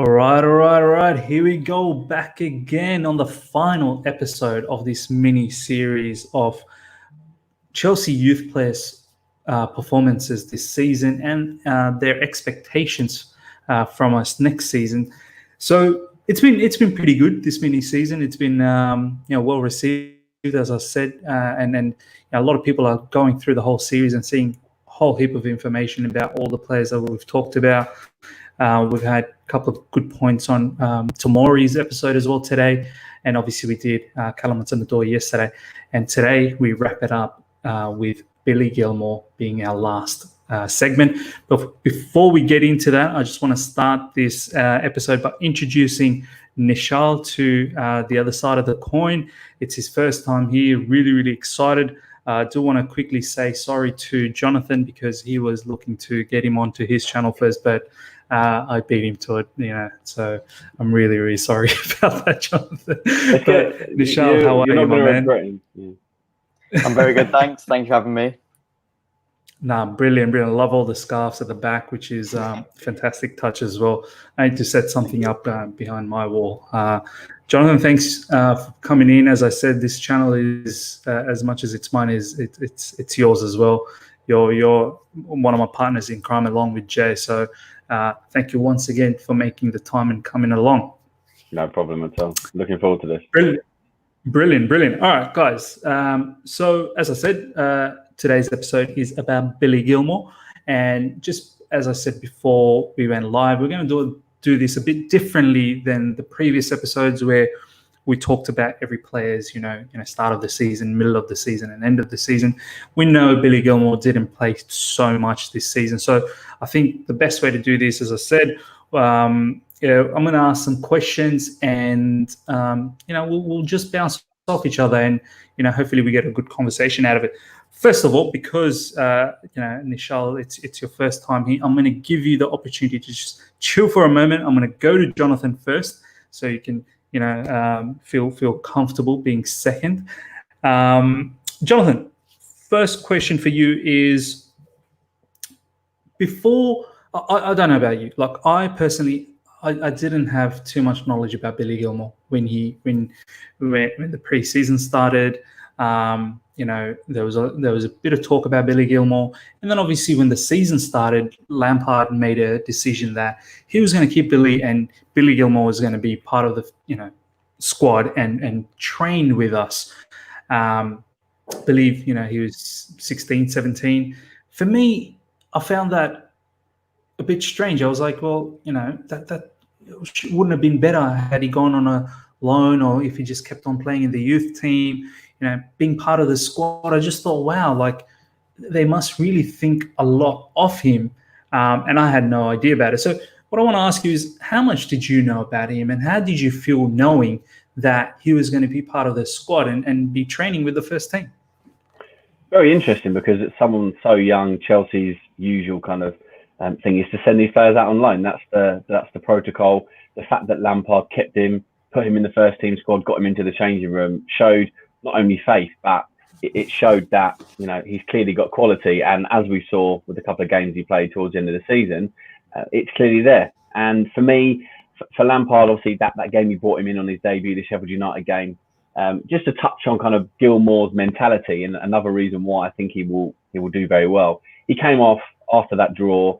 All right. Here we go back again on the final episode of this mini series of Chelsea youth players' performances this season and their expectations from us next season. So it's been pretty good this mini season. It's been well received, as I said, and a lot of people are going through the whole series and seeing a whole heap of information about all the players that we've talked about. We've had a couple of good points on Tomori's episode as well today. And obviously we did Calamat's on the Door yesterday. And today we wrap it up with Billy Gilmour being our last segment. But before we get into that, I just want to start this episode by introducing Nischal to the other side of the coin. It's his first time here. Really, really excited. I do want to quickly say sorry to Johnathan because he was looking to get him onto his channel first, but I beat him to it, so I'm really, really sorry about that, Johnathan. But Nischal, how are you, my man? I'm very good, thanks. Thank you for having me. Nah, brilliant. I love all the scarves at the back, which is fantastic touch as well. I need to set something up behind my wall. Johnathan, thanks for coming in. As I said, this channel is as much as it's mine, it's yours as well. You're one of my partners in crime along with Jay. So thank you once again for making the time and coming along. No problem at all. Looking forward to this. Brilliant. All right, guys. So as I said, today's episode is about Billy Gilmour. And just as I said before we went live, we're going to do this a bit differently than the previous episodes where we talked about every player's, start of the season, middle of the season, and end of the season. We know Billy Gilmour didn't play so much this season. So I think the best way to do this, as I said, I'm going to ask some questions and, we'll just bounce off each other and, hopefully we get a good conversation out of it. First of all, because, Nischal, it's your first time here, I'm going to give you the opportunity to just chill for a moment. I'm going to go to Johnathan first so you can, feel comfortable being second. Johnathan, first question for you is, before, I don't know about you, like I personally, I didn't have too much knowledge about Billy Gilmour when the preseason started. There was a bit of talk about Billy Gilmour, and then obviously when the season started, Lampard made a decision that he was going to keep Billy, and Billy Gilmour was going to be part of the squad and train with us. Believe he was 16, 17. For me, I found that a bit strange. I was like, well, that wouldn't have been better had he gone on a loan, or if he just kept on playing in the youth team, being part of the squad. I just thought, wow, like they must really think a lot of him. And I had no idea about it. So what I want to ask you is, how much did you know about him, and how did you feel knowing that he was going to be part of the squad and be training with the first team? Very interesting, because it's someone so young. Chelsea's usual kind of thing is to send these players out on loan. That's the protocol. The fact that Lampard kept him, put him in the first team squad, got him into the changing room, showed not only faith, but it showed that he's clearly got quality. And as we saw with a couple of games he played towards the end of the season, it's clearly there. And for me, for Lampard, obviously that game he brought him in on his debut, the Sheffield United game, just to touch on kind of Gilmour's mentality, and another reason why I think he will do very well. He came off after that draw.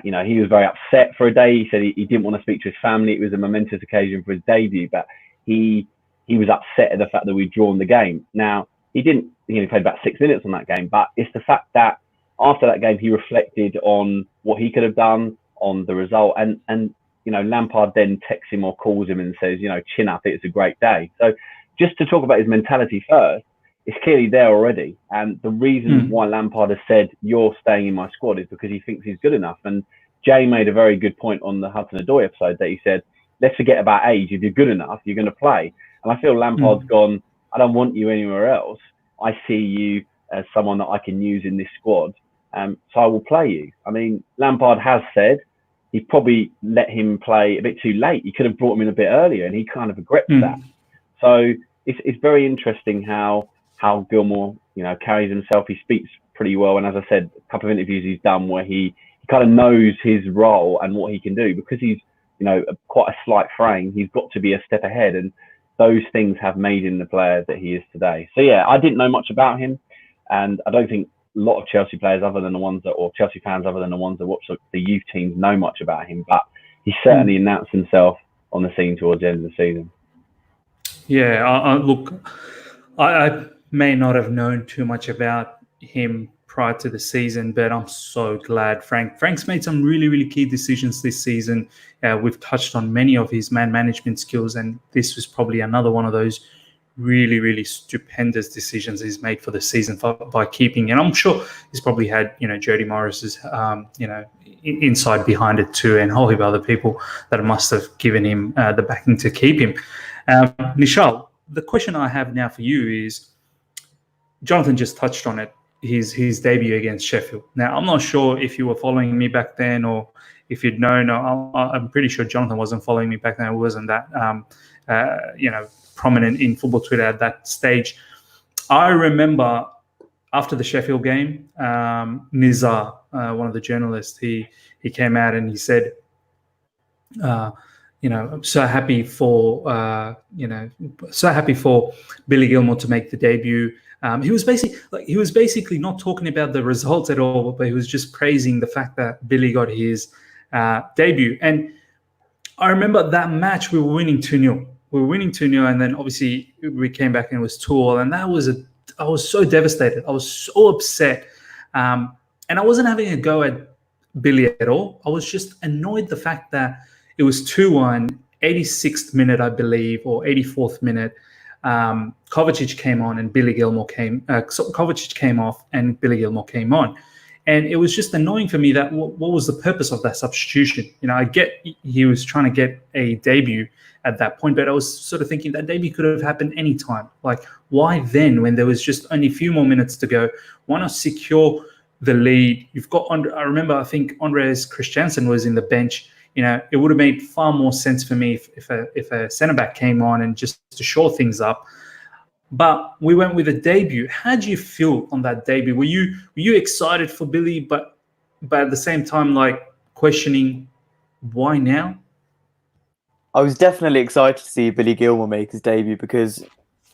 He was very upset for a day. He said he didn't want to speak to his family. It was a momentous occasion for his debut, but he was upset at the fact that we'd drawn the game. Now, he didn't, he played about 6 minutes on that game, but it's the fact that after that game, he reflected on what he could have done, on the result, and Lampard then texts him or calls him and says, chin up, it's a great day. So just to talk about his mentality first, it's clearly there already. And the reason why Lampard has said, you're staying in my squad, is because he thinks he's good enough. And Jay made a very good point on the Hudson-Odoi episode that he said, let's forget about age. If you're good enough, you're going to play. And I feel Lampard's gone, I don't want you anywhere else. I see you as someone that I can use in this squad. So I will play you. I mean, Lampard has said he probably let him play a bit too late. He could have brought him in a bit earlier, and he kind of regrets that. So it's very interesting how Gilmour, carries himself. He speaks pretty well. And as I said, a couple of interviews he's done where he kind of knows his role and what he can do, because he's quite a slight frame. He's got to be a step ahead, and those things have made him the player that he is today. So yeah, I didn't know much about him, and I don't think a lot of Chelsea players or Chelsea fans other than the ones that watch the youth teams know much about him. But he certainly announced himself on the scene towards the end of the season. Yeah, look, I may not have known too much about him prior to the season, but I'm so glad Frank's made some really, really key decisions this season. We've touched on many of his man management skills, and this was probably another one of those really, really stupendous decisions he's made for the season by keeping. And I'm sure he's probably had, Jody Morris's, inside behind it too, and a whole heap of other people that must have given him the backing to keep him. Nischal, the question I have now for you is, Johnathan just touched on it, his debut against Sheffield. Now, I'm not sure if you were following me back then or if you'd known. I'm pretty sure Johnathan wasn't following me back then. It wasn't that, prominent in football Twitter at that stage. I remember after the Sheffield game, Nizar, one of the journalists, he came out and he said, I'm so happy for Billy Gilmour to make the debut. He was basically not talking about the results at all, but he was just praising the fact that Billy got his debut. And I remember that match we were winning 2-0. We were winning 2-0, and then obviously we came back and it was 2-2, and I was so devastated. I was so upset, and I wasn't having a go at Billy at all. I was just annoyed the fact that it was 2-1, 86th minute, I believe, or 84th minute. Kovacic came on and Billy Gilmour Kovacic came off and Billy Gilmour came on. And it was just annoying for me that what was the purpose of that substitution? I get he was trying to get a debut at that point, but I was sort of thinking that debut could have happened any time. Like, why then, when there was just only a few more minutes to go? Why not secure the lead? You've got, I remember, I think Andreas Christiansen was in the bench. It would have made far more sense for me if a centre-back came on and just to shore things up. But we went with a debut. How do you feel on that debut? Were you excited for Billy, but at the same time, like, questioning why now? I was definitely excited to see Billy Gilmour make his debut because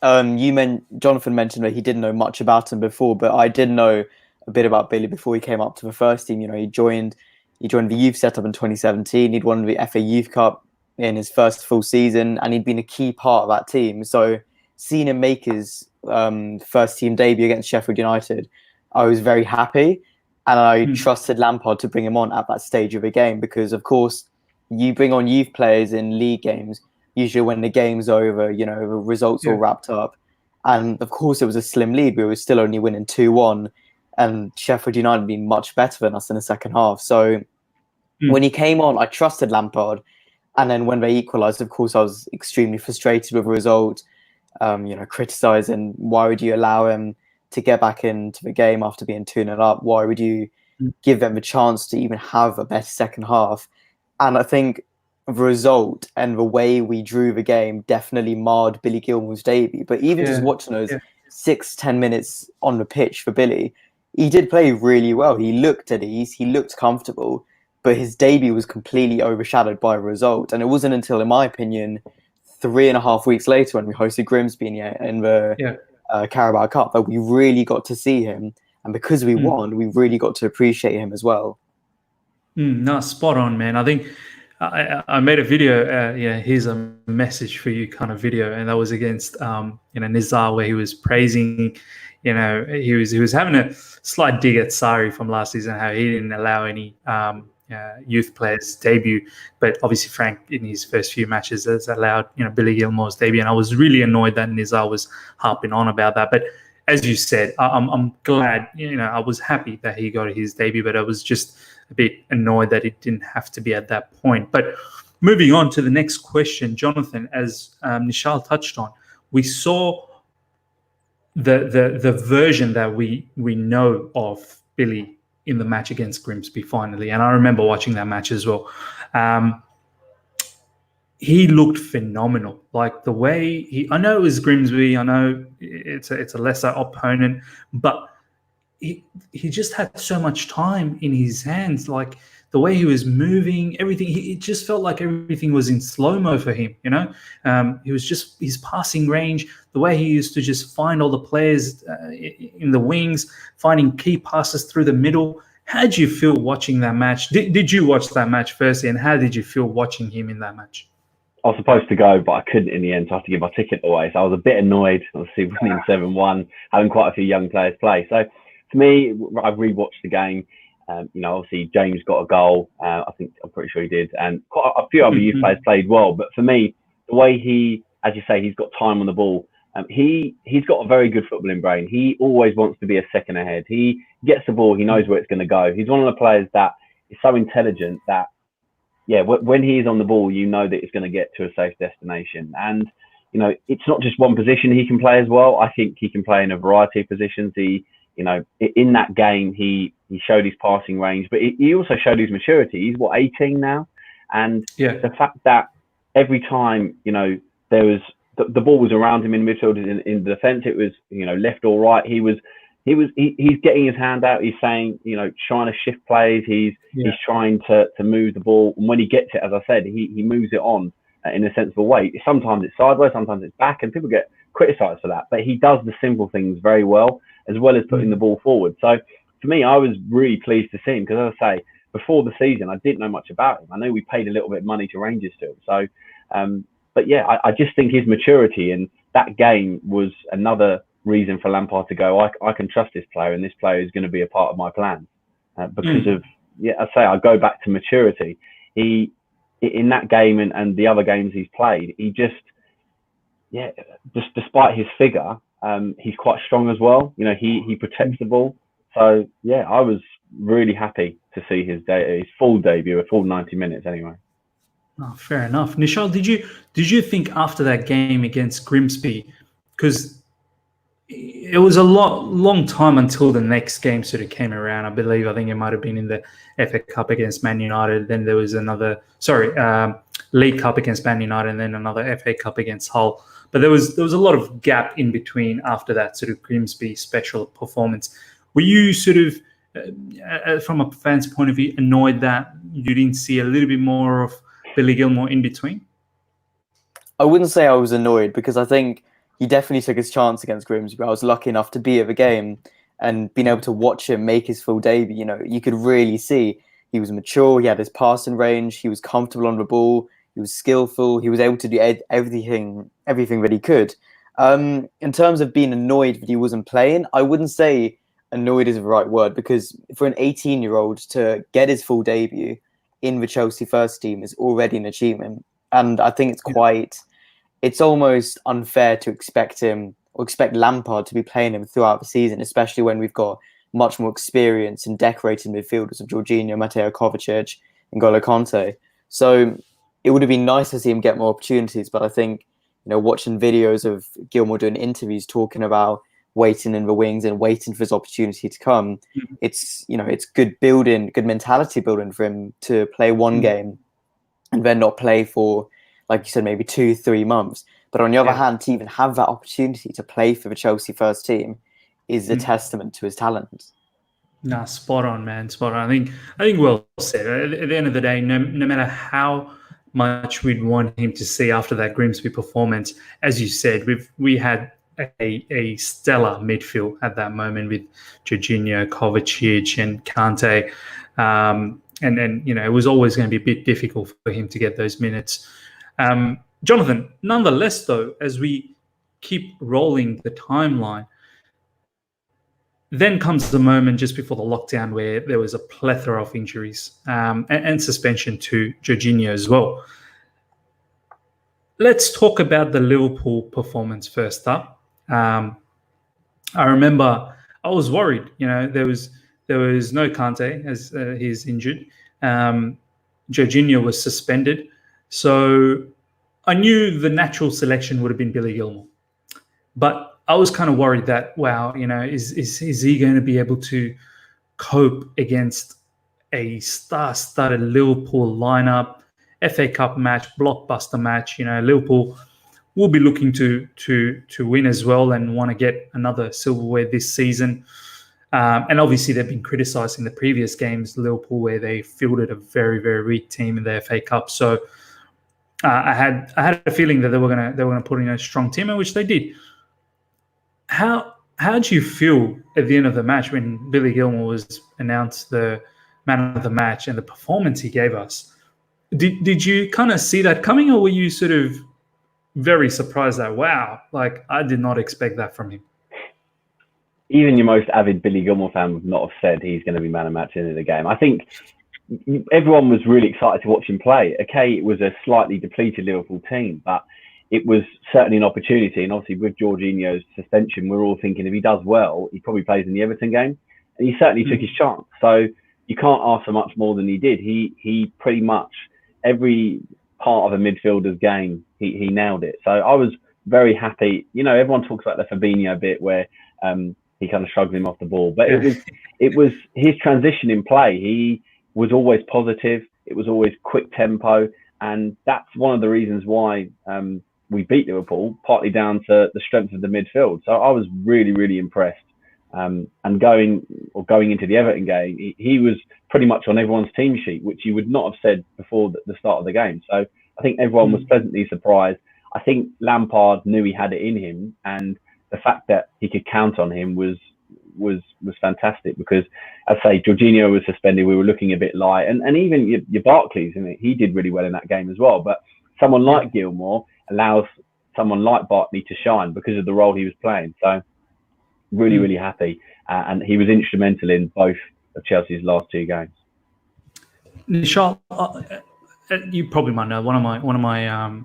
Johnathan mentioned that he didn't know much about him before, but I did know a bit about Billy before he came up to the first team. He joined the youth setup in 2017. He'd won the FA Youth Cup in his first full season, and he'd been a key part of that team. So seeing him make his first team debut against Sheffield United, I was very happy, and I trusted Lampard to bring him on at that stage of a game because, of course, you bring on youth players in league games, usually when the game's over, the results all wrapped up. And, of course, it was a slim lead. We were still only winning 2-1, and Sheffield United being much better than us in the second half. So when he came on, I trusted Lampard. And then when they equalised, of course, I was extremely frustrated with the result, criticising why would you allow him to get back into the game after being 2-0 up? Why would you give them the chance to even have a better second half? And I think the result and the way we drew the game definitely marred Billy Gilmour's debut. But even just watching those 6-10 minutes on the pitch for Billy, he did play really well. He looked at ease, he looked comfortable, but his debut was completely overshadowed by the result. And it wasn't until, in my opinion, 3.5 weeks later when we hosted Grimsby in the Carabao Cup that we really got to see him. And because we won, we really got to appreciate him as well. No, spot on, man. I think I made a video. Here's a message for you kind of video, and that was against Nizar, where he was praising. He was having a slight dig at Sari from last season, how he didn't allow any youth players debut, but obviously Frank in his first few matches has allowed Billy Gilmour's debut, and I was really annoyed that Nizar was harping on about that. But as you said, I'm glad. I was happy that he got his debut, but I was just a bit annoyed that it didn't have to be at that point. But moving on to the next question, Johnathan, as Nischal touched on, we saw the version that we know of Billy in the match against Grimsby finally, and I remember watching that match as well. He looked phenomenal. Like the way I know it was Grimsby, I know it's a lesser opponent, but he just had so much time in his hands. Like the way he was moving, everything. It just felt like everything was in slow-mo for him, He was just his passing range, the way he used to just find all the players in the wings, finding key passes through the middle. How did you feel watching that match? Did you watch that match firstly, and how did you feel watching him in that match? I was supposed to go, but I couldn't in the end, so I had to give my ticket away. So I was a bit annoyed, obviously, winning 7-1, having quite a few young players play. So for me, I rewatched the game. Obviously, James got a goal. I'm pretty sure he did. And quite a few other youth players played well. But for me, the way he, as you say, he's got time on the ball. He's got a very good footballing brain. He always wants to be a second ahead. He gets the ball. He knows where it's going to go. He's one of the players that is so intelligent that, when he's on the ball, you know that it's going to get to a safe destination. And, it's not just one position he can play as well. I think he can play in a variety of positions. In that game, he showed his passing range, but he also showed his maturity. He's 18 now. And the fact that every time, there was the ball was around him in midfield, in the defence, it was, left or right. He's getting his hand out. He's saying, trying to shift plays. He's trying to move the ball. And when he gets it, as I said, he moves it on in a sensible way. Sometimes it's sideways, sometimes it's back, and people get criticised for that. But he does the simple things very well as putting the ball forward. So for me, I was really pleased to see him because, as I say, before the season, I didn't know much about him. I know we paid a little bit of money to Rangers to him. So, I just think his maturity in that game was another reason for Lampard to go, I can trust this player, and this player is going to be a part of my plan because of, I go back to maturity. He, in that game and the other games he's played, he just despite his figure, he's quite strong as well. He protects the ball. So, I was really happy to see his full debut, a full 90 minutes anyway. Oh, fair enough. Nischal, did you think after that game against Grimsby, because it was a long time until the next game sort of came around. I think it might have been in the FA Cup against Man United. Then there was League Cup against Man United, and then another FA Cup against Hull. But there was a lot of gap in between after that sort of Grimsby special performance. Were you sort of, from a fan's point of view, annoyed that you didn't see a little bit more of Billy Gilmour in between? I wouldn't say I was annoyed because I think he definitely took his chance against Grimsby. I was lucky enough to be at the game and being able to watch him make his full debut. You could really see he was mature. He had his passing range. He was comfortable on the ball. He was skillful. He was able to do everything that he could. In terms of being annoyed that he wasn't playing, I wouldn't say annoyed is the right word, because for an 18-year-old to get his full debut in the Chelsea first team is already an achievement. And I think it's almost unfair to expect him or expect Lampard to be playing him throughout the season, especially when we've got much more experience and decorated midfielders of Jorginho, Mateo Kovacic, and N'Golo Kante. So it would have been nice to see him get more opportunities, but I think, watching videos of Gilmour doing interviews talking about waiting in the wings and waiting for his opportunity to come, it's good mentality building for him to play one game and then not play for, like you said, maybe 2-3 months. But on the other hand, to even have that opportunity to play for the Chelsea first team is a testament to his talent. Nah, spot on, man. Spot on. I think well said. At the end of the day, no matter how much we'd want him to see after that Grimsby performance, as you said, we had a stellar midfield at that moment with Jorginho, Kovacic, and Kante. And it was always going to be a bit difficult for him to get those minutes. Johnathan, nonetheless, though, as we keep rolling the timeline, then comes the moment just before the lockdown where there was a plethora of injuries and suspension to Jorginho as well. Let's talk about the Liverpool performance first up. I remember I was worried. There was no Kante as he's injured. Jorginho was suspended. So I knew the natural selection would have been Billy Gilmour. But I was kind of worried that, is he going to be able to cope against a star-studded Liverpool lineup, FA Cup match, blockbuster match? Liverpool will be looking to win as well and want to get another silverware this season. And obviously, they've been criticised in the previous games, Liverpool, where they fielded a very, very weak team in the FA Cup. So I had a feeling that they were gonna put in a strong team, and which they did. How did you feel at the end of the match when Billy Gilmour was announced the man of the match and the performance he gave us? Did you kind of see that coming, or were you sort of very surprised that, wow, like I did not expect that from him? Even your most avid Billy Gilmour fan would not have said he's going to be man of match at the end of the game. I think everyone was really excited to watch him play. Okay, it was a slightly depleted Liverpool team, but it was certainly an opportunity. And obviously with Jorginho's suspension, we're all thinking if he does well, he probably plays in the Everton game. And he certainly took his chance. So you can't ask for much more than he did. He pretty much every part of a midfielder's game, he nailed it. So I was very happy. You know, everyone talks about the Fabinho bit where he kind of shrugged him off the ball, but it was his transition in play. He was always positive. It was always quick tempo, and that's one of the reasons why we beat Liverpool, partly down to the strength of the midfield. So I was really, really impressed. And going into the Everton game, he was pretty much on everyone's team sheet, which you would not have said before the start of the game. So I think everyone was pleasantly surprised. I think Lampard knew he had it in him, and the fact that he could count on him was fantastic, because, as I say, Jorginho was suspended. We were looking a bit light, and even your Barkley, he did really well in that game as well. But someone like Gilmour allows someone like Barkley to shine because of the role he was playing. So really, really happy, and he was instrumental in both of Chelsea's last two games. Nischal, you probably might know one of my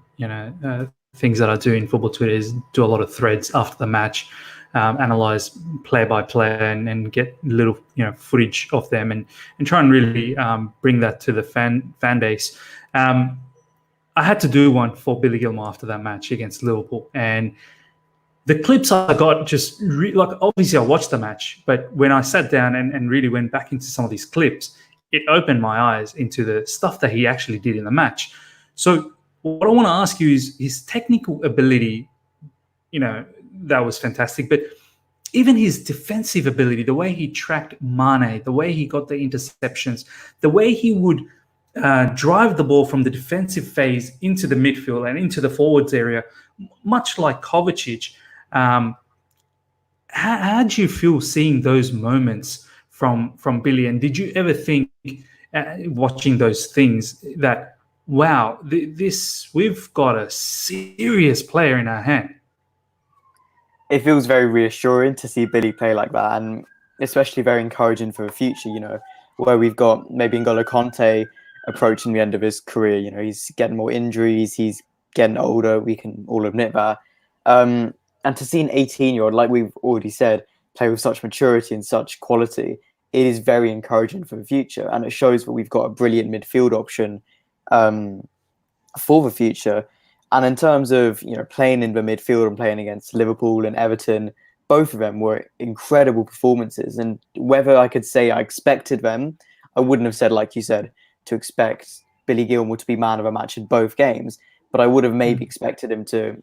things that I do in football Twitter is do a lot of threads after the match, analyze player by player and get little footage of them and try and really bring that to the fan base. I had to do one for Billy Gilmour after that match against Liverpool, and the clips I got just obviously I watched the match, but when I sat down and really went back into some of these clips, it opened my eyes into the stuff that he actually did in the match. So what I want to ask you is his technical ability, that was fantastic, but even his defensive ability, the way he tracked Mane, the way he got the interceptions, the way he would drive the ball from the defensive phase into the midfield and into the forwards area, much like Kovacic. How did you feel seeing those moments from Billy? And did you ever think, watching those things, that, wow, we've got a serious player in our hand? It feels very reassuring to see Billy play like that, and especially very encouraging for the future, where we've got maybe N'Golo Kante approaching the end of his career. He's getting more injuries, he's getting older, we can all admit that. And to see an 18-year-old, like we've already said, play with such maturity and such quality, it is very encouraging for the future. And it shows that we've got a brilliant midfield option for the future. And in terms of playing in the midfield and playing against Liverpool and Everton, both of them were incredible performances. And whether I could say I expected them, I wouldn't have said, like you said, to expect Billy Gilmour to be man of a match in both games. But I would have maybe expected him to,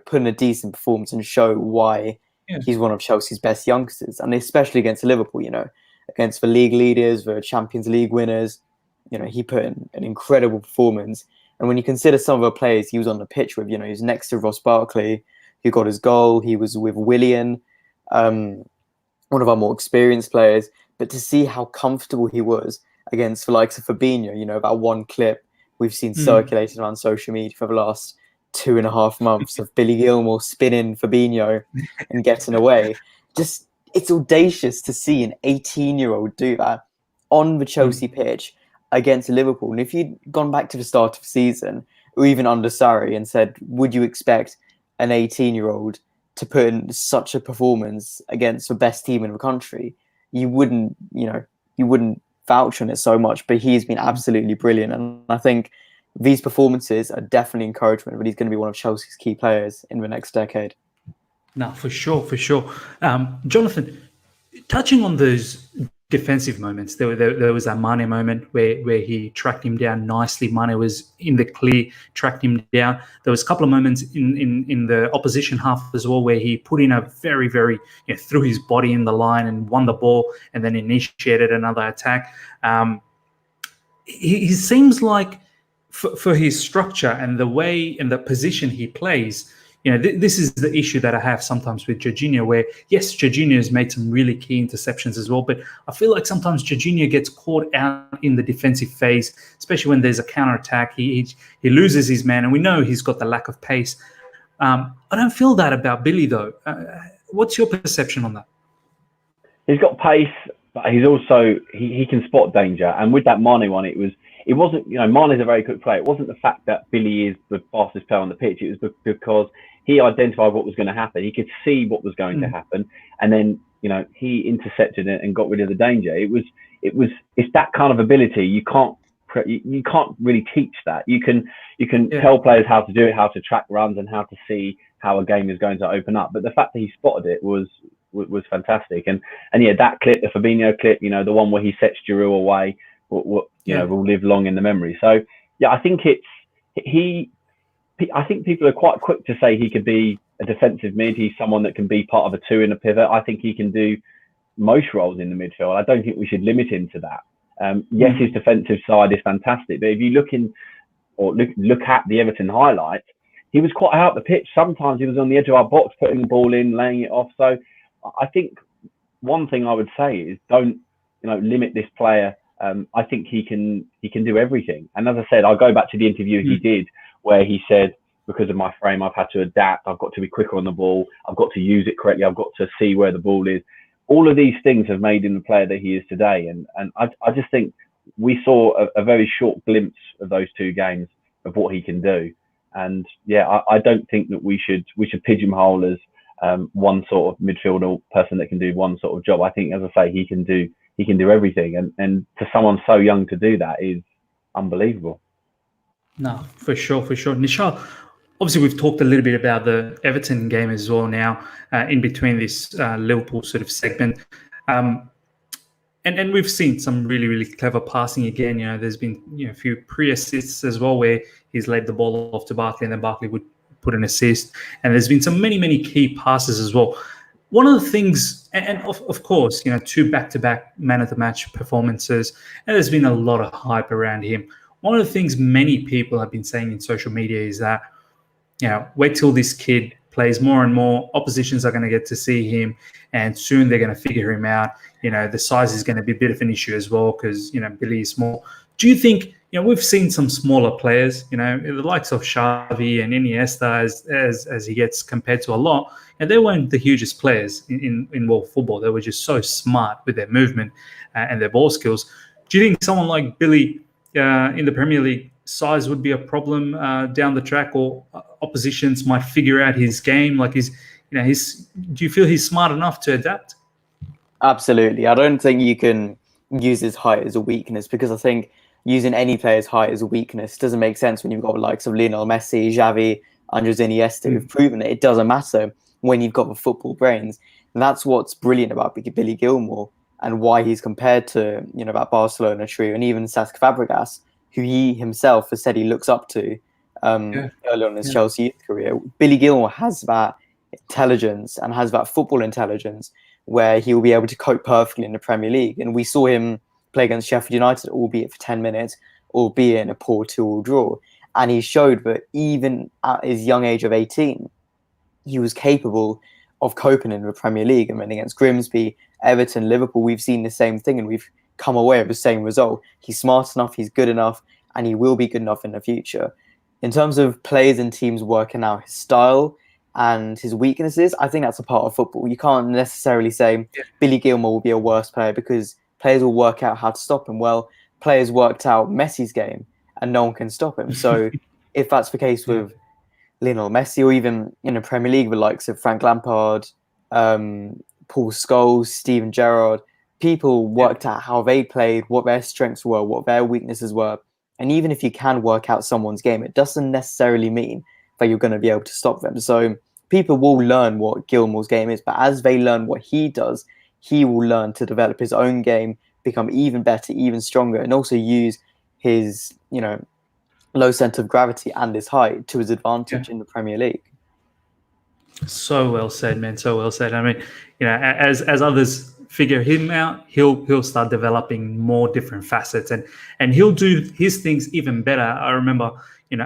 put in a decent performance and show why he's one of Chelsea's best youngsters. And especially against Liverpool, against the league leaders, the Champions League winners, he put in an incredible performance. And when you consider some of the players he was on the pitch with, he was next to Ross Barkley, who got his goal. He was with Willian, one of our more experienced players. But to see how comfortable he was against the likes of Fabinho, that one clip we've seen circulated around social media for the last 2.5 months of Billy Gilmour spinning Fabinho and getting away. Just, it's audacious to see an 18-year-old do that on the Chelsea pitch against Liverpool. And if you'd gone back to the start of the season, or even under Sarri, and said, would you expect an 18-year-old to put in such a performance against the best team in the country, you wouldn't vouch on it so much. But he's been absolutely brilliant. And I think these performances are definitely encouragement, but he's going to be one of Chelsea's key players in the next decade. No, for sure. Johnathan, touching on those defensive moments. There was that Mane moment where he tracked him down nicely. Mane was in the clear, tracked him down. There was a couple of moments in the opposition half as well where he put in a very, very, threw his body in the line and won the ball and then initiated another attack. He seems like for his structure and the way and the position he plays, this is the issue that I have sometimes with Jorginho, where, yes, Jorginho has made some really key interceptions as well, but I feel like sometimes Jorginho gets caught out in the defensive phase, especially when there's a counter-attack. He loses his man, and we know he's got the lack of pace. I don't feel that about Billy, though. What's your perception on that? He's got pace, but he's also, he can spot danger. And with that Mane one, it wasn't, Mane is a very quick player. It wasn't the fact that Billy is the fastest player on the pitch. It was because he identified what was going to happen. He could see what was going to happen, and then he intercepted it and got rid of the danger. It's that kind of ability. You can't really teach that. You can tell players how to do it, how to track runs, and how to see how a game is going to open up. But the fact that he spotted it was fantastic. And yeah, that clip, the Fabinho clip, the one where he sets Giroud away, will live long in the memory. So yeah, I think I think people are quite quick to say he could be a defensive mid. He's someone that can be part of a two in a pivot. I think he can do most roles in the midfield. I don't think we should limit him to that. Yes, his defensive side is fantastic, but if you look at the Everton highlights, he was quite out the pitch. Sometimes he was on the edge of our box, putting the ball in, laying it off. So I think one thing I would say is don't limit this player. I think he can do everything. And as I said, I'll go back to the interview he did where he said, because of my frame, I've had to adapt. I've got to be quicker on the ball. I've got to use it correctly. I've got to see where the ball is. All of these things have made him the player that he is today. And I just think we saw a very short glimpse of those two games of what he can do. And yeah, I don't think that we should pigeonhole as one sort of midfielder person that can do one sort of job. I think, as I say, he can do everything. And for someone so young to do that is unbelievable. No, for sure. Nischal, obviously we've talked a little bit about the Everton game as well now, in between this Liverpool sort of segment. And we've seen some really, really clever passing again. There's been a few pre-assists as well where he's laid the ball off to Barkley and then Barkley would put an assist. And there's been some many, many key passes as well. One of the things, and of course, two back-to-back man-of-the-match performances, and there's been a lot of hype around him. One of the things many people have been saying in social media is that, wait till this kid plays more and more, oppositions are going to get to see him, and soon they're going to figure him out. The size is going to be a bit of an issue as well because, Billy is small. Do you think, we've seen some smaller players, the likes of Xavi and Iniesta as he gets compared to a lot, and they weren't the hugest players in world football. They were just so smart with their movement and their ball skills. Do you think someone like Billy in the Premier League size would be a problem down the track, or oppositions might figure out his game? Like, do you feel he's smart enough to adapt? Absolutely. I don't think you can use his height as a weakness, because I think using any player's height as a weakness doesn't make sense when you've got the likes of Lionel Messi, Xavi, Andres Iniesta who've proven it doesn't matter when you've got the football brains. And that's what's brilliant about Billy Gilmour and why he's compared to, that Barcelona trio, and even Cesc Fabregas, who he himself has said he looks up to early on in his Chelsea youth career. Billy Gilmour has that intelligence and has that football intelligence where he will be able to cope perfectly in the Premier League. And we saw him play against Sheffield United, albeit for 10 minutes, albeit in a poor 2-2 draw. And he showed that even at his young age of 18, he was capable of coping in the Premier League. And then against Grimsby, Everton, Liverpool, we've seen the same thing and we've come away with the same result. He's smart enough, he's good enough, and he will be good enough in the future. In terms of players and teams working out his style and his weaknesses, I think that's a part of football. You can't necessarily say Billy Gilmour will be a worse player because players will work out how to stop him. Well, players worked out Messi's game and no one can stop him. So if that's the case with Lionel Messi, or even in the Premier League, the likes of Frank Lampard, Paul Scholes, Steven Gerrard, people worked out how they played, what their strengths were, what their weaknesses were. And even if you can work out someone's game, it doesn't necessarily mean that you're going to be able to stop them. So people will learn what Gilmour's game is, but as they learn what he does, he will learn to develop his own game, become even better, even stronger, and also use his, low centre of gravity and his height to his advantage in the Premier League. So well said, man. So well said. I mean, as others figure him out, he'll start developing more different facets, and he'll do his things even better. I remember,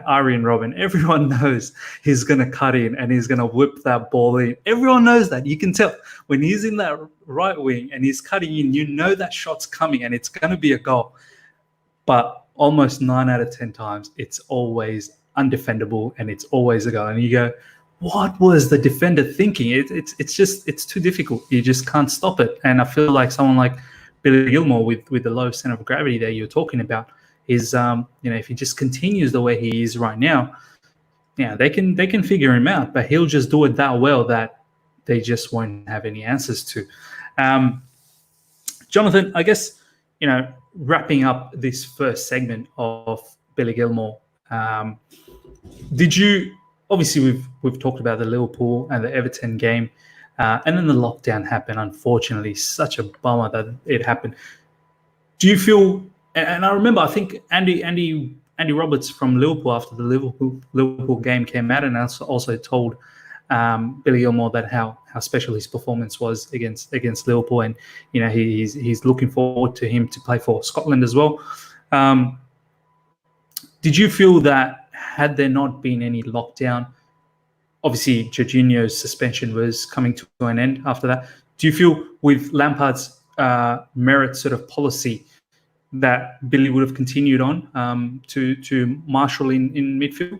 Arjen Robben. Everyone knows he's gonna cut in and he's gonna whip that ball in. Everyone knows that. You can tell when he's in that right wing and he's cutting in. That shot's coming and it's gonna be a goal. But almost 9 out of 10 times, it's always undefendable and it's always a goal. And you go, what was the defender thinking? It's too difficult. You just can't stop it. And I feel like someone like Billy Gilmour with the low center of gravity that you're talking about is, if he just continues the way he is right now, they can figure him out. But he'll just do it that well that they just won't have any answers to. Johnathan, I guess, wrapping up this first segment of Billy Gilmour, did you? Obviously, we've talked about the Liverpool and the Everton game, and then the lockdown happened. Unfortunately, such a bummer that it happened. Do you feel? And I remember, I think Andy Roberts from Liverpool after the Liverpool game came out and also told Billy Gilmour that how special his performance was against Liverpool, and he's looking forward to him to play for Scotland as well. Did you feel that had there not been any lockdown, obviously Jorginho's suspension was coming to an end after that? Do you feel with Lampard's merit sort of policy that Billy would have continued on to marshal in midfield?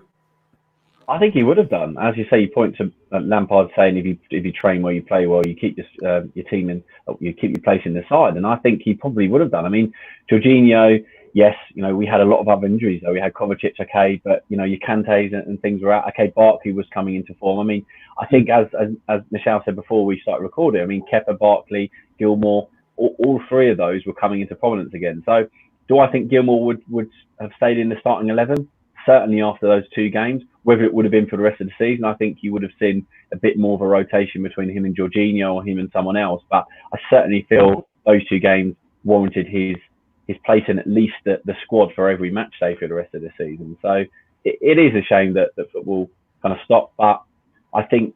I think he would have done. As you say, you point to Lampard saying if you train well, you play well, you keep your team in, you keep your place in the side, and I think he probably would have done. I mean, Jorginho, yes, we had a lot of other injuries though. We had Kovacic, okay, but your Kantes and things were out. Okay, Barkley was coming into form. I mean, I think as Nischal said before we started recording, I mean, Kepa, Barkley, Gilmour, all three of those were coming into prominence again. So, do I think Gilmour would have stayed in the starting 11? Certainly after those two games. Whether it would have been for the rest of the season, I think you would have seen a bit more of a rotation between him and Jorginho or him and someone else. But I certainly feel those two games warranted his place in at least the squad for every match day for the rest of the season. So it is a shame that football kind of stopped, but I think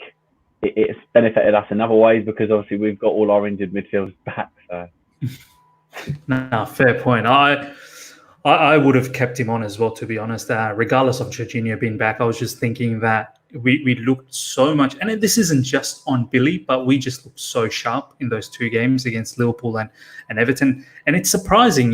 it's benefited us in other ways because obviously we've got all our injured midfielders back. So. No, fair point. I would have kept him on as well, to be honest. Regardless of Jorginho being back, I was just thinking that we looked so much, and this isn't just on Billy, but we just looked so sharp in those two games against Liverpool and Everton. And it's surprising,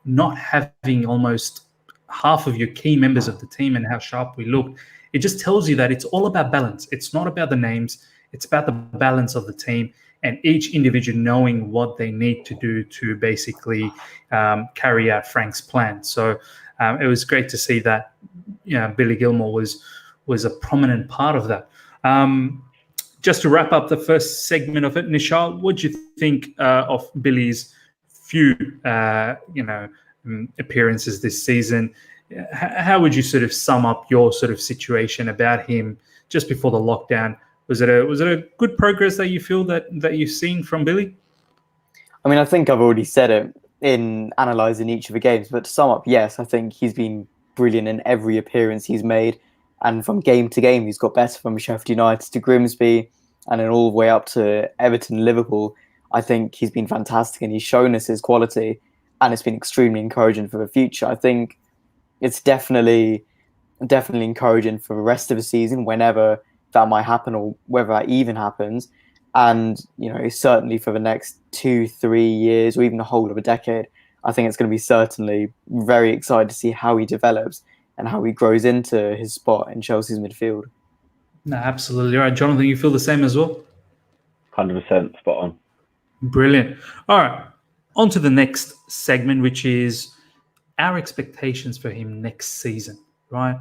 not having almost half of your key members of the team and how sharp we looked. It just tells you that it's all about balance. It's not about the names. It's about the balance of the team and each individual knowing what they need to do to basically carry out Frank's plan. So it was great to see that Billy Gilmour was a prominent part of that. Just to wrap up the first segment of it, Nischal, what do you think of Billy's few appearances this season? How would you sort of sum up your sort of situation about him just before the lockdown? Was it a good progress that you feel that you've seen from Billy? I mean, I think I've already said it in analysing each of the games, but to sum up, yes, I think he's been brilliant in every appearance he's made, and from game to game, he's got better from Sheffield United to Grimsby, and then all the way up to Everton, Liverpool. I think he's been fantastic, and he's shown us his quality, and it's been extremely encouraging for the future. I think it's definitely encouraging for the rest of the season, whenever that might happen or whether that even happens. And, certainly for the next 2-3 years or even the whole of a decade, I think it's going to be certainly very exciting to see how he develops and how he grows into his spot in Chelsea's midfield. No, absolutely right. Johnathan, you feel the same as well? 100% spot on. Brilliant. All right. On to the next segment, which is our expectations for him next season, right?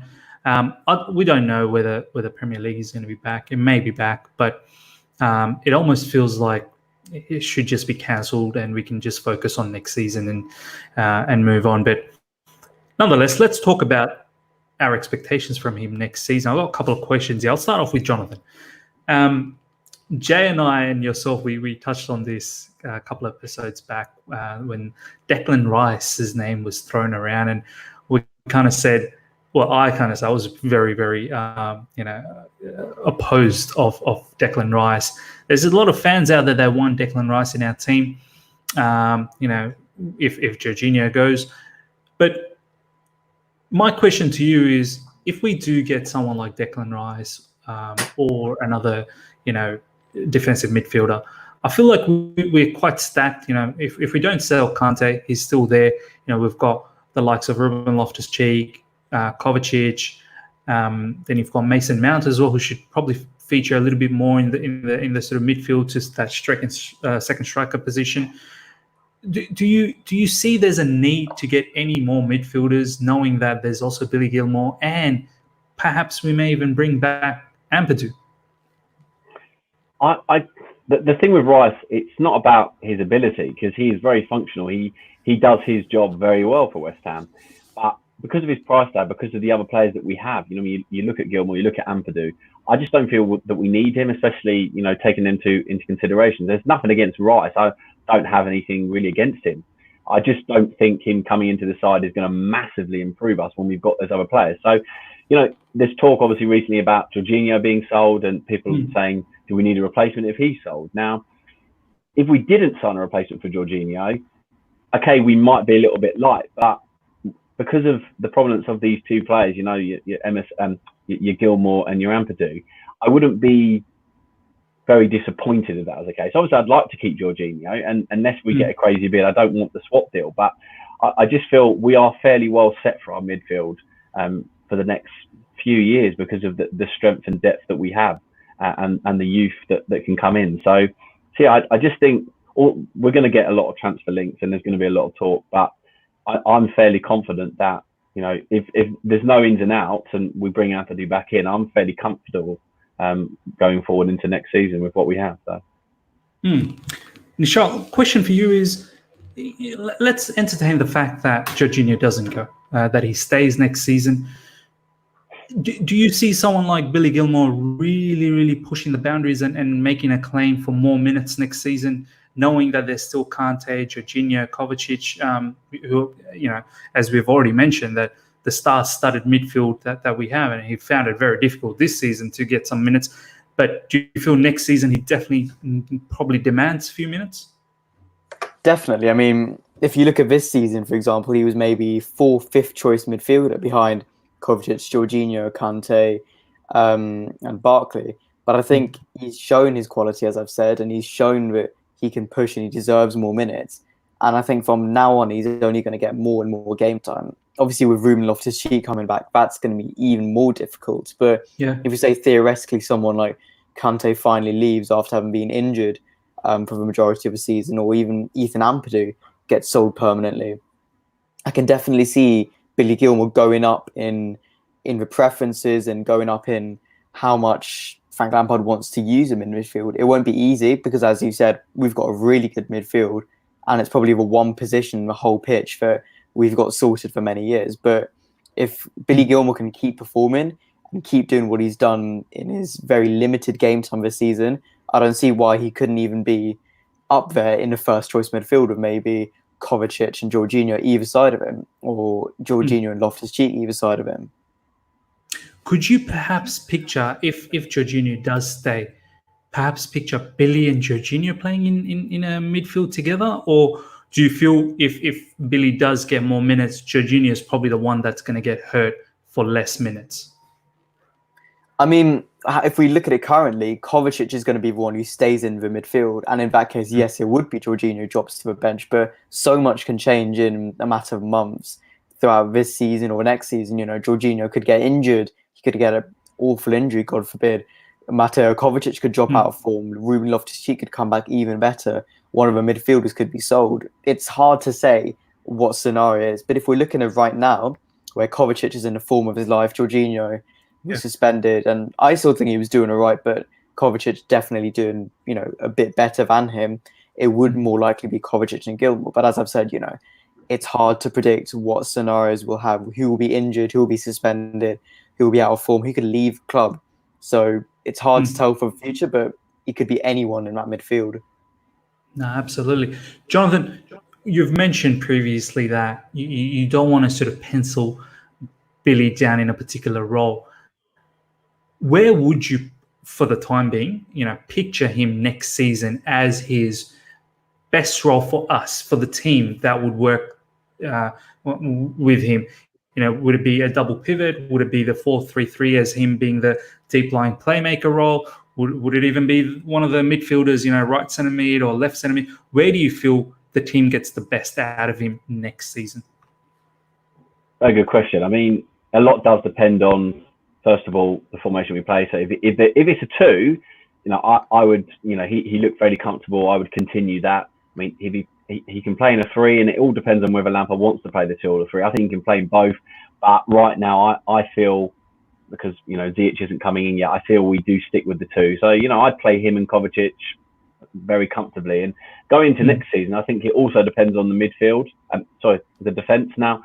We don't know whether Premier League is going to be back. It may be back, but it almost feels like it should just be cancelled and we can just focus on next season and move on. But nonetheless, let's talk about our expectations from him next season. I've got a couple of questions here. I'll start off with Johnathan. Jay and I and yourself, we touched on this a couple of episodes back when Declan Rice's name was thrown around, and we kind of said, well, I kind of said I was very, very, opposed of Declan Rice. There's a lot of fans out there that want Declan Rice in our team. If Jorginho goes, but my question to you is, if we do get someone like Declan Rice or another, defensive midfielder, I feel like we're quite stacked. If we don't sell Kante, he's still there. We've got the likes of Ruben Loftus-Cheek, Kovacic. Then you've got Mason Mount as well, who should probably feature a little bit more in the sort of midfield to that second striker position. Do you see there's a need to get any more midfielders, knowing that there's also Billy Gilmour, and perhaps we may even bring back Ampadu? The thing with Rice, it's not about his ability, because he is very functional. He does his job very well for West Ham, but because of his price tag, because of the other players that we have, you look at Gilmour, you look at Ampadu. I just don't feel that we need him, especially taking them into consideration. There's nothing against Rice. I don't have anything really against him. I just don't think him coming into the side is going to massively improve us when we've got those other players. So, there's talk obviously recently about Jorginho being sold, and people saying, do we need a replacement if he's sold? Now, if we didn't sign a replacement for Jorginho, okay, we might be a little bit light, but because of the prominence of these two players, your Gilmour and your Ampadu, I wouldn't be very disappointed if that was the case. Obviously, I'd like to keep Jorginho, and unless we get a crazy bid, I don't want the swap deal. But I just feel we are fairly well set for our midfield for the next few years because of the strength and depth that we have and the youth that can come in. So yeah, I just think we're going to get a lot of transfer links, and there's going to be a lot of talk. But I'm fairly confident that if there's no ins and outs and we bring Anthony back in, I'm fairly comfortable going forward into next season with what we have. So, Nischal, question for you is: let's entertain the fact that Jorginho doesn't go, that he stays next season. Do you see someone like Billy Gilmour really, really pushing the boundaries and making a claim for more minutes next season, knowing that there's still Kante, Jorginho, Kovacic, who, as we've already mentioned, that the star-studded midfield that we have, and he found it very difficult this season to get some minutes. But do you feel next season he definitely probably demands a few minutes? Definitely. I mean, if you look at this season, for example, he was maybe 4th, 5th choice midfielder behind Kovacic, Jorginho, Kante, and Barkley. But I think he's shown his quality, as I've said, and he's shown that he can push and he deserves more minutes. And I think from now on, he's only going to get more and more game time. Obviously, with Ruben Loftus-Cheek coming back, that's going to be even more difficult. But if you say theoretically someone like Kante finally leaves after having been injured for the majority of the season, or even Ethan Ampadu gets sold permanently, I can definitely see Billy Gilmour going up in the preferences and going up in how much Frank Lampard wants to use him in midfield. It won't be easy because, as you said, we've got a really good midfield, and it's probably the one position in the whole pitch that we've got sorted for many years. But if Billy Gilmour can keep performing and keep doing what he's done in his very limited game time this season, I don't see why he couldn't even be up there in the first choice midfield of maybe Kovacic and Jorginho either side of him, or Jorginho and Loftus-Cheek either side of him. Could you perhaps picture, if Jorginho does stay, perhaps picture Billy and Jorginho playing in a midfield together? Or do you feel if Billy does get more minutes, Jorginho is probably the one that's going to get hurt for less minutes? I mean, if we look at it currently, Kovacic is going to be the one who stays in the midfield. And in that case, yes, it would be Jorginho who drops to the bench. But so much can change in a matter of months throughout this season or next season. Jorginho could get injured. He could get an awful injury, God forbid. Mateo Kovacic could drop out of form. Ruben Loftus-Cheek could come back even better. One of the midfielders could be sold. It's hard to say what scenario is. But if we're looking at right now, where Kovacic is in the form of his life, Jorginho was suspended, and I still think he was doing all right, but Kovacic definitely doing, a bit better than him. It would more likely be Kovacic and Gilmour. But as I've said, it's hard to predict what scenarios we'll have, who will be injured, who will be suspended, who will be out of form, who could leave club. So it's hard to tell for the future, but he could be anyone in that midfield. No, absolutely. Jonathan, you've mentioned previously that you don't want to sort of pencil Billy down in a particular role. Where would you, for the time being, picture him next season as his best role for us, for the team that would work with him? Would it be a double pivot? Would it be the 4-3-3 as him being the deep line playmaker role? Would it even be one of the midfielders, right centre mid or left centre mid? Where do you feel the team gets the best out of him next season? Very good question. I mean, a lot does depend on, first of all, the formation we play. So if it's a 2, I would, he looked very comfortable. I would continue that. I mean, he can play in a 3, and it all depends on whether Lampard wants to play the 2 or the 3. I think he can play in both. But right now, I feel, because Ziyech isn't coming in yet, I feel we do stick with the 2. So I'd play him and Kovacic very comfortably. And going into next season, I think it also depends on the midfield. The defence. Now,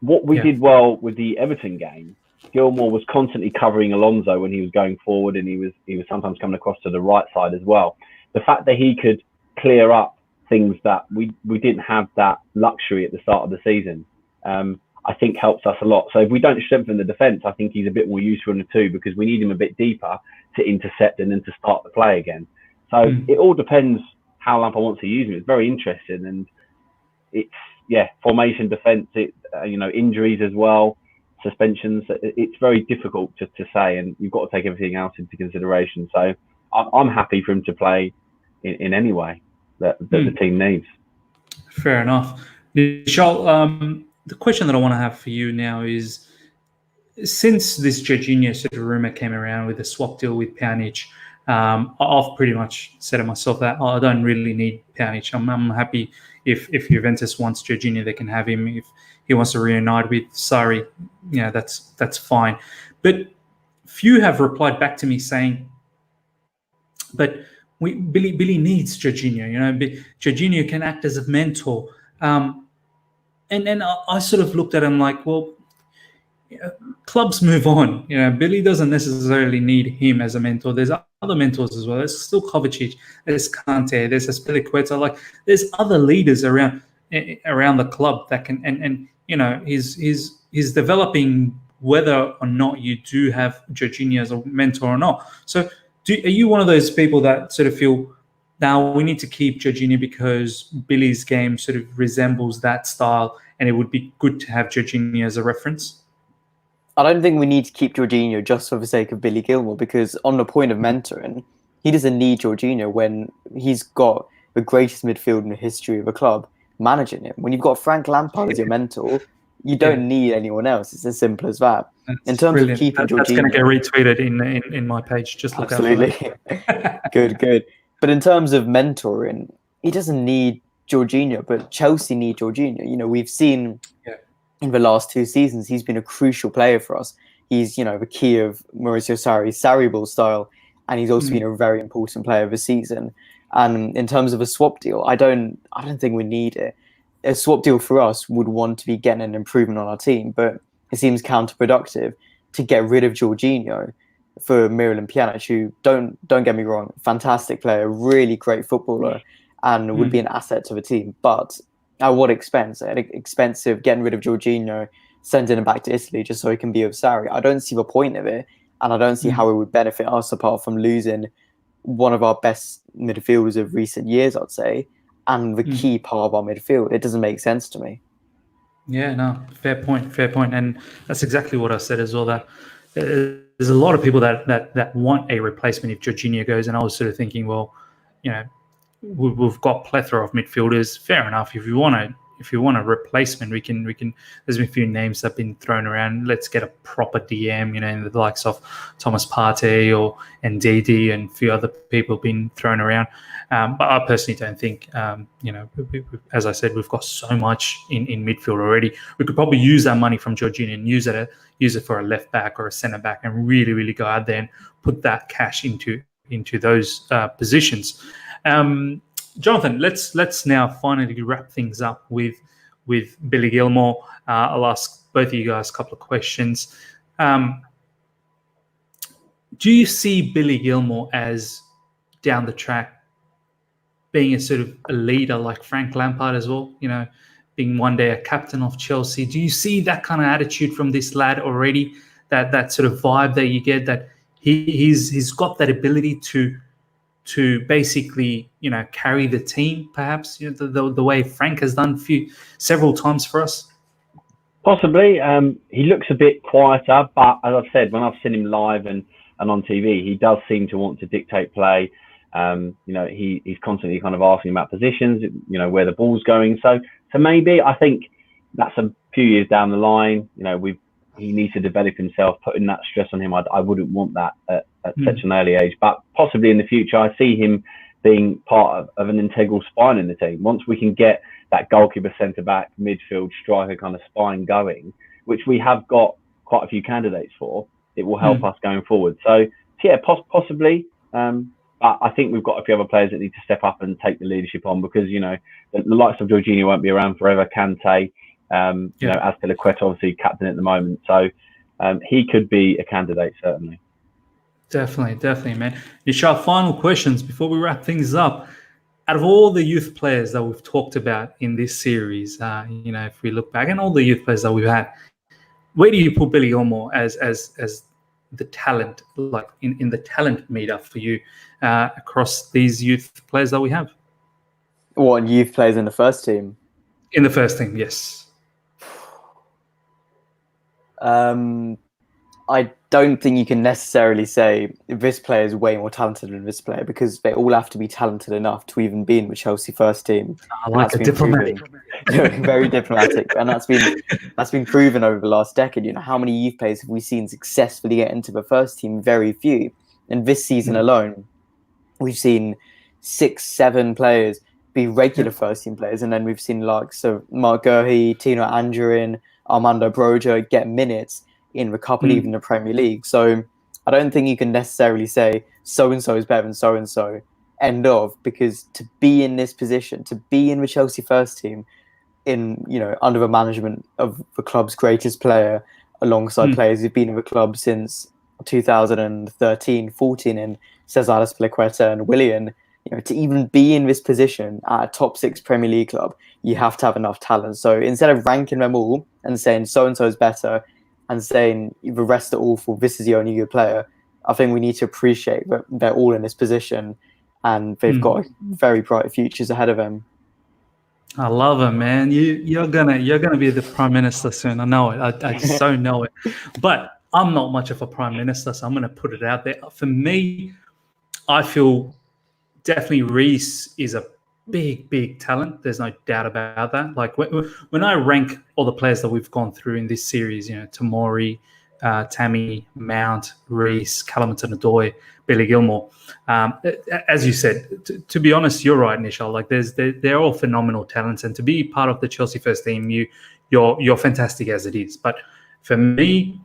what we did well with the Everton game, Gilmour was constantly covering Alonso when he was going forward, and he was sometimes coming across to the right side as well. The fact that he could clear up things that we didn't have that luxury at the start of the season, I think helps us a lot. So if we don't strengthen the defence, I think he's a bit more useful in the 2, because we need him a bit deeper to intercept and then to start the play again. So it all depends how Lampard wants to use him. It's very interesting, and it's formation, defence, injuries as well, suspensions. It's very difficult to say, and you've got to take everything else into consideration. So I'm happy for him to play in any way that the team needs. Fair enough. Nischal, the question that I want to have for you now is, since this Jorginho sort of rumour came around with the swap deal with Pjanic, I've pretty much said to myself that I don't really need Pjanic. I'm happy if Juventus wants Jorginho, they can have him. If he wants to reunite with Sarri, that's fine. But few have replied back to me saying, but Billy needs Jorginho. Jorginho can act as a mentor. And then I sort of looked at him like, well, clubs move on. Billy doesn't necessarily need him as a mentor. There's other mentors as well. There's still Kovacic, there's Kante, there's Azpilicueta. Like, there's other leaders around the club that can, and he's developing whether or not you do have Jorginho as a mentor or not. So are you one of those people that sort of feel, now we need to keep Jorginho because Billy's game sort of resembles that style, and it would be good to have Jorginho as a reference? I don't think we need to keep Jorginho just for the sake of Billy Gilmour, because on the point of mentoring, he doesn't need Jorginho when he's got the greatest midfield in the history of the club managing him. When you've got Frank Lampard as your mentor, you don't need anyone else. It's as simple as that. That's in terms brilliant. of keeping Jorginho, that's going to get retweeted in my page. Just look absolutely. out for that. Good. But in terms of mentoring, he doesn't need Jorginho, but Chelsea need Jorginho. We've seen in the last 2 seasons, he's been a crucial player for us. He's, the key of Mauricio Sarri's Sarri ball style, and he's also been a very important player of the season. And in terms of a swap deal, I don't think we need it. A swap deal for us would want to be getting an improvement on our team, but it seems counterproductive to get rid of Jorginho for Miralem Pjanic, who, don't get me wrong, fantastic player, really great footballer, and would be an asset to the team. But at what expense? At expense of getting rid of Jorginho, sending him back to Italy just so he can be with Sarri. I don't see the point of it, and I don't see how it would benefit us apart from losing one of our best midfielders of recent years, I'd say, and the key part of our midfield. It doesn't make sense to me. Yeah, no, fair point. And that's exactly what I said as well, that there's a lot of people that want a replacement if Jorginho goes, and I was sort of thinking, well, we've got plethora of midfielders. Fair enough. If you want a replacement, we can. There's been a few names that have been thrown around. Let's get a proper DM, in the likes of Thomas Partey or Ndidi, and a few other people been thrown around. But I personally don't think, as I said, we've got so much in midfield already. We could probably use that money from Jorginho and use it for a left back or a centre back, and really, really go out there and put that cash into those positions. Jonathan, let's now finally wrap things up with Billy Gilmour. I'll ask both of you guys a couple of questions. Do you see Billy Gilmour as down the track being a sort of a leader like Frank Lampard as well, being one day a captain of Chelsea. Do you see that kind of attitude from this lad already? That sort of vibe that you get, that he's got that ability to basically carry the team, perhaps the way Frank has done several times for us. Possibly. He looks a bit quieter, but as I've said, when I've seen him live and on TV, he does seem to want to dictate play. He's constantly kind of asking about positions, where the ball's going. So maybe I think that's a few years down the line. He needs to develop himself. Putting that stress on him, I wouldn't want that at such an early age. But possibly in the future, I see him being part of an integral spine in the team. Once we can get that goalkeeper, centre back, midfield, striker kind of spine going, which we have got quite a few candidates for, it will help us going forward. So yeah, possibly. But I think we've got a few other players that need to step up and take the leadership on, because the likes of Jorginho won't be around forever. Kante, Azpilicueta obviously captain at the moment, so he could be a candidate certainly. Definitely, man. Nischal, final questions before we wrap things up. Out of all the youth players that we've talked about in this series, if we look back and all the youth players that we've had, where do you put Billy Gilmour as the talent, like in the talent meter for you across these youth players that we have? What, youth players in the first team? In the first team, yes. I don't think you can necessarily say this player is way more talented than this player, because they all have to be talented enough to even be in the Chelsea first team. I like the diplomatic. Very diplomatic, and that's been proven over the last decade. How many youth players have we seen successfully get into the first team? Very few. And this season alone, we've seen 6-7 players be regular first team players, and then we've seen Mark Guehi, Tino Anjorin, Armando Broja get minutes in the Cup and even the Premier League. So I don't think you can necessarily say so-and-so is better than so-and-so, end of, because to be in this position, to be in the Chelsea first team, under the management of the club's greatest player, alongside players who've been in the club since 2013-14 in Cesar Azpilicueta and Willian, to even be in this position at a top 6 Premier League club, you have to have enough talent. So instead of ranking them all and saying so-and-so is better and saying the rest are awful, this is the only good player, I think we need to appreciate that they're all in this position and they've got very bright futures ahead of them. I love it, man. You're gonna be the Prime Minister soon. I know it. I so know it. But I'm not much of a Prime Minister, so I'm gonna put it out there. For me, I feel definitely Reece is a big talent. There's no doubt about that. Like when I rank all the players that we've gone through in this series, Tomori, Tammy, Mount, Reece, Callum Hudson-Odoi, Billy Gilmour. As you said, to be honest, you're right, Nischal. Like they're all phenomenal talents, and to be part of the Chelsea first team, you're fantastic as it is. But for me,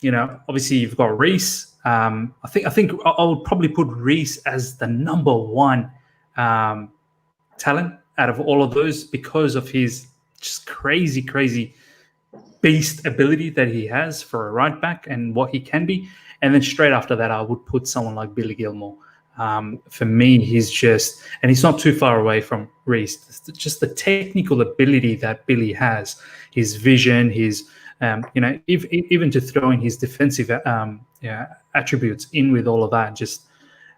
obviously you've got Reece. I think I would probably put Reece as the number one talent out of all of those, because of his just crazy beast ability that he has for a right back and what he can be. And then straight after that, I would put someone like Billy Gilmour. For me, he's not too far away from Reece. Just the technical ability that Billy has, his vision, his even to throw in his defensive attributes in with all of that. Just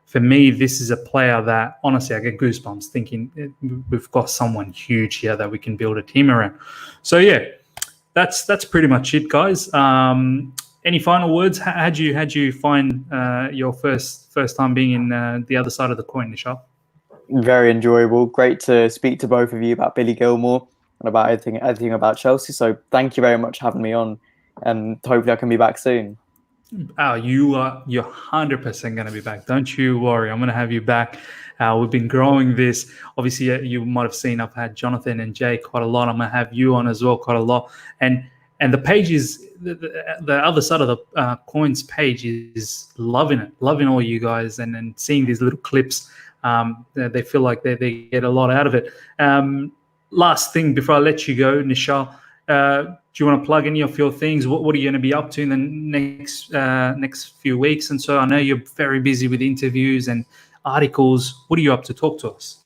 for me, this is a player that honestly I get goosebumps thinking we've got someone huge here that we can build a team around. So yeah, that's pretty much it, guys. Any final words? How'd you find your first time being in the other side of the coin, Nischal? Very enjoyable. Great to speak to both of you about Billy Gilmour and about everything about Chelsea. So thank you very much for having me on, and hopefully I can be back soon. Oh, you're 100% going to be back. Don't you worry. I'm going to have you back. We've been growing this. Obviously, you might have seen I've had Jonathan and Jay quite a lot. I'm going to have you on as well quite a lot. And the page is the other side of the coins page is loving all you guys, and seeing these little clips. They feel like they get a lot out of it. Last thing before I let you go, Nischal, do you want to plug any of your things? What are you going to be up to in the next few weeks? And so I know you're very busy with interviews and articles. What are you up to? Talk to us.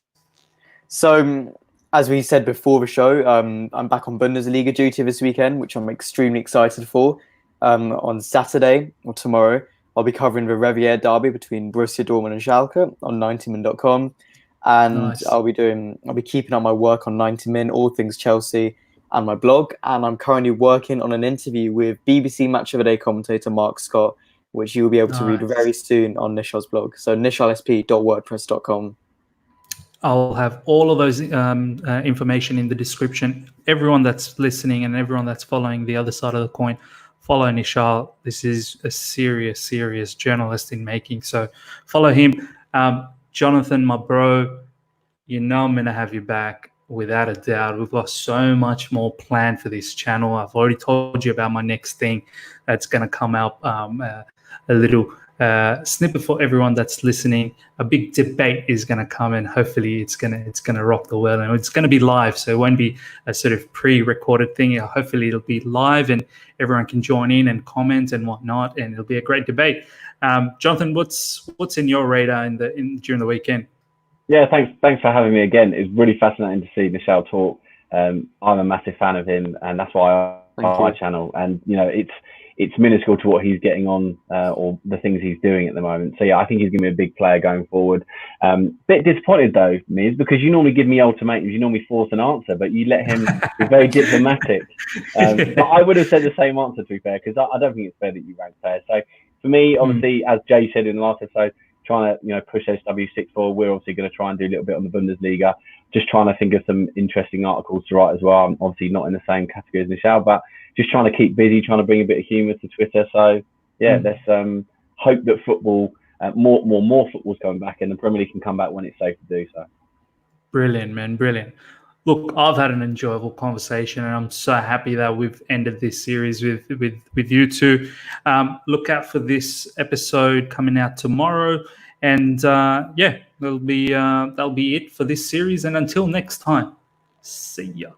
So, as we said before the show, I'm back on Bundesliga duty this weekend, which I'm extremely excited for. On Saturday or tomorrow, I'll be covering the Revier derby between Borussia Dortmund and Schalke on 90min.com. And Nice. I'll be keeping up my work on 90min, all things Chelsea, and my blog. And I'm currently working on an interview with BBC Match of the Day commentator Mark Scott, which you'll be able to read very soon on Nischal's blog. So nischalsp.wordpress.com. I'll have all of those information in the description. Everyone that's listening and everyone that's following the other side of the coin, follow Nischal. This is a serious journalist in making. So follow him. Johnathan, my bro, you know I'm going to have you back without a doubt. We've got so much more planned for this channel. I've already told you about my next thing that's going to come out, a little snippet for everyone that's listening. A big debate is going to come, and hopefully it's gonna rock the world, and it's going to be live, so it won't be a sort of pre-recorded thing. Hopefully it'll be live and everyone can join in and comment and whatnot, and it'll be a great debate. Johnathan, what's in your radar during the weekend? Yeah, thanks for having me again. It's really fascinating to see Nischal talk. I'm a massive fan of him, and that's why I my channel. And it's minuscule to what he's getting on or the things he's doing at the moment. So yeah, I think he's going to be a big player going forward. Bit disappointed though, Miz, because you normally give me ultimatums, you normally force an answer, but you let him be very diplomatic. But I would have said the same answer, to be fair, because I don't think it's fair that you rank fair. So for me, obviously, as Jay said in the last episode, trying to push SW6 forward. We're obviously going to try and do a little bit on the Bundesliga. Just trying to think of some interesting articles to write as well. I'm obviously not in the same category as Nischal, but just trying to keep busy, trying to bring a bit of humour to Twitter. So yeah, let's hope that football, more football's coming back, and the Premier League can come back when it's safe to do so. Brilliant, man, brilliant. Look, I've had an enjoyable conversation, and I'm so happy that we've ended this series with you two. Look out for this episode coming out tomorrow, and yeah, that'll be it for this series. And until next time, see ya.